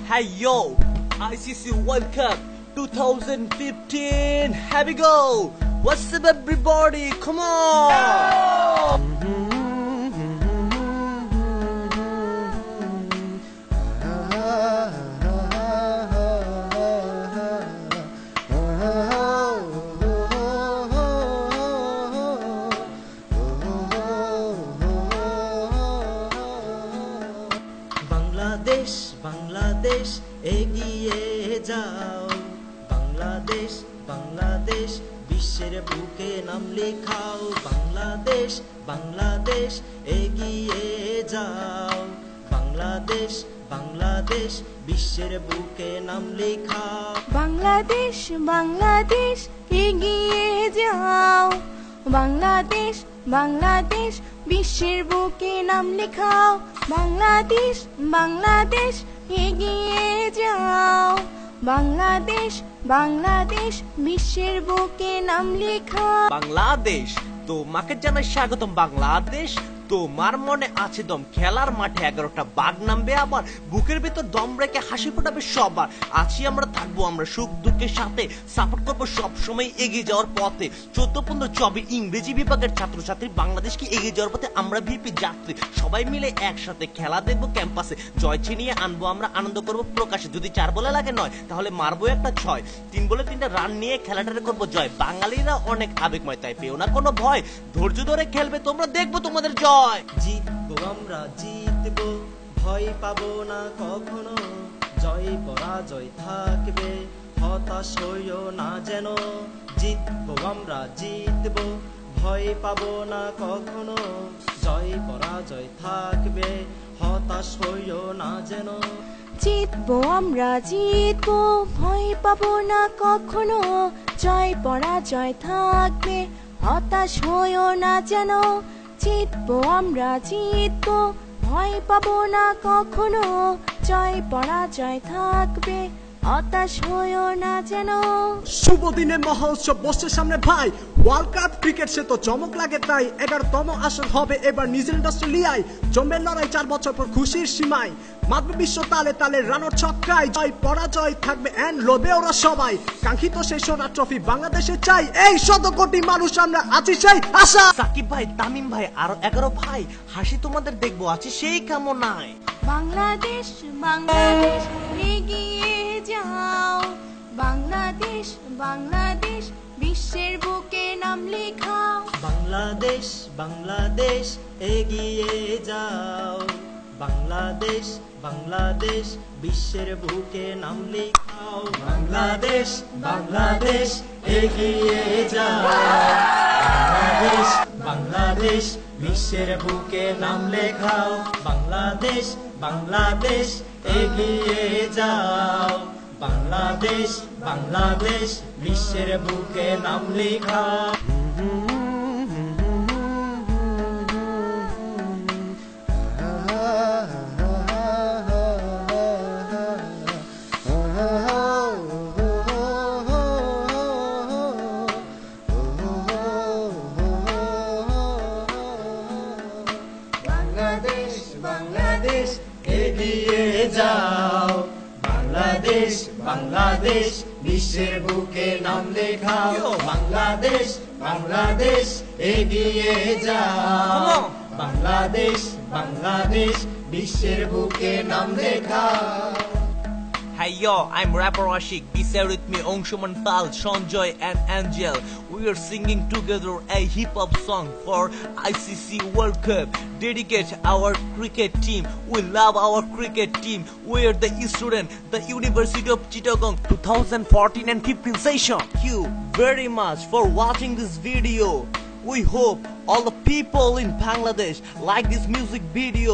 Hey yo, ICC World Cup 2015. Here we go. What's up, everybody? Come on. Bangladesh Bangladesh এগিয়ে যাও, বাংলাদেশ বাংলাদেশ বিশ্বের বুকে নাম লেখাও, বাংলাদেশ বাংলাদেশ এগিয়ে যাও, বাংলাদেশ বাংলাদেশ বিশ্বের বুকে নাম লেখাও, বাংলাদেশ বাংলাদেশ এগিয়ে যাও, বাংলাদেশ বাংলাদেশ বিশ্বের বুকে নাম লেখাও, বাংলাদেশ বাংলাদেশ এগিয়ে যাও, বাংলাদেশ বাংলাদেশ বিশ্বের বুকে নাম লেখাও। বাংলাদেশ তোমাকে জানাই স্বাগতম। বাংলাদেশ তোমার মনে আছে দম, খেলার মাঠে 11টা বাঘ নামবে, আবার বুকের ভিতর দম রেখে হাসি ফোটাবে সবার। আছি আমরা, থাকবো আমরা সুখ দুঃখের সাথে, সাপোর্ট করবো সব সময় এগিয়ে যাওয়ার পথে। 14-15-24 ইংরেজি বিভাগের ছাত্রছাত্রী, বাংলাদেশকে এগিয়ে যাওয়ার পথে আমরা ভিপি যাত্রী। সবাই মিলে একসাথে খেলা দেখবো ক্যাম্পাসে, জয় ছিনিয়ে আনবো আমরা, আনন্দ করবো প্রকাশে। যদি 4 বলে লাগে 9, তাহলে মারবো একটা 6। 3 বলে 3টা রান নিয়ে খেলাটারে করবো জয়। বাঙালিরা অনেক আবেগময়, তাই পেও না কোনো ভয়, ধৈর্য ধরে খেলবে তোমরা, দেখবো তোমাদের জয়। জিতবো আমরা জিতবো, ভয় পাবো না কখনো, জয় পরাজয় থাকবে, হতাশ হইও না যেন। জিতবো আমরা জিতবো, ভয় পাবো না কখনো, জয় পরাজয় থাকবে, হতাশ হইও না যেন। জিতবো আমরা জিতবো, ভয় পাবো না কখনো, জয় পরাজয় থাকবে, হতাশ হইও না যেন। জিতবো আমরা জিতবো, ভয় পাবো না কখনো, জয় পরাজয় থাকবে, হতাশ হইও না যেন। শুভ দিনে মহা উৎসব বসছে সামনে ভাই, ওয়ার্ল্ড কাপ ক্রিকেট সে তো চমক লাগে তাই। 11তম আসর হবে এবার নিউজিল্যান্ড অস্ট্রেলিয়ায়, জমবে লড়াই 4 বছর পর খুশির সীমায়। মাতবে বিশ্ব তালে তালে রানোর ছক্কায়, জয় পরাজয় থাকবে এন্ড লড়বে ওরা সবাই। কাঙ্ক্ষিত সেই সোনার ট্রফি বাংলাদেশে চাই, এই 100 কোটি মানুষ আমরা আছি সেই আশা। সাকিব ভাই, তামিম ভাই, আরো 11 ভাই, হাসি তোমাদের দেখবো আছি সেই কামনায়। বাংলাদেশ বাংলাদেশ এগিয়ে যাও, বাংলাদেশ বাংলাদেশ বিশ্বের বুকে নাম লেখাও, বাংলাদেশ বাংলাদেশ এগিয়ে যাও, বাংলাদেশ বাংলাদেশ বিশ্বের বুকে নাম লেখাও, বাংলাদেশ বাংলাদেশ এগিয়ে যাও, বাংলাদেশ বাংলাদেশ বিশ্বের বুকে নাম লেখাও, বাংলাদেশ বাংলাদেশ এগিয়ে যাও, বাংলাদেশ বাংলাদেশ বিশ্বের বুকে নাম লেখাও। বাংলাদেশ বাংলাদেশ এগিয়ে যাও, বাংলাদেশ বাংলাদেশ বিশ্বের বুকে নাম লেখাও, বাংলাদেশ বাংলাদেশ এগিয়ে যাও, বাংলাদেশ বাংলাদেশ বিশ্বের বুকে নাম লেখাও। Hey yo, I'm rapper Ashik. This here with me Angshuman Pal, Sanjoy and Angel. We are singing together a hip hop song for ICC World Cup. Dedicate our cricket team. We love our cricket team. We are the student, the University of Chittagong 2014 and 15 session. Thank you very much for watching this video. We hope all the people in Bangladesh like this music video.